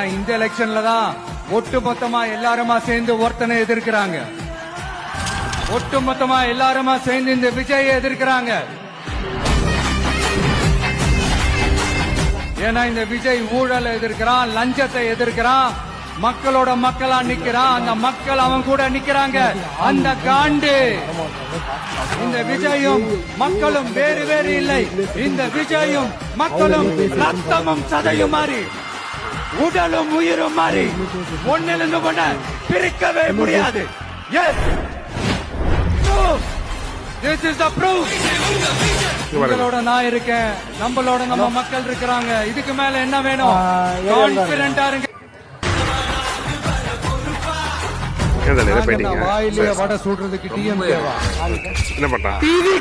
இந்த எலெக்ஷன்ல தான் ஒட்டுமொத்தமா எல்லாருமா சேர்ந்து ஒருத்தனை எதிர்க்கிறாங்க. ஒட்டுமொத்தமா எல்லாருமா சேர்ந்து இந்த விஜயை எதிர்க்கிறாங்க. ஏன்னா இந்த விஜய் ஊழலை எதிர்க்கிறான், லஞ்சத்தை எதிர்க்கிறான், மக்களோட மக்களா நிக்கிறான். அந்த மக்கள் அவன் கூட நிக்கிறாங்க. அந்த காண்டு இந்த விஜயும் மக்களும் வேறு வேறு இல்லை. இந்த விஜயும் மக்களும் ரத்தமும் சதையும் மாறி உடலும் உயிரும் மாறி ஒன்னிலிருந்து ஒண்ண பிரிக்கவே முடியாது. This is the proof. உங்களோட நான் இருக்கேன், நம்மளோட நம்ம மக்கள் இருக்கிறாங்க. இதுக்கு மேல என்ன வேணும்? கான்பிடென்டா இருங்க. வாயிலே வடை சுடுறதுக்கு டிஎம்கேவா என்ன பண்றான்? டிவி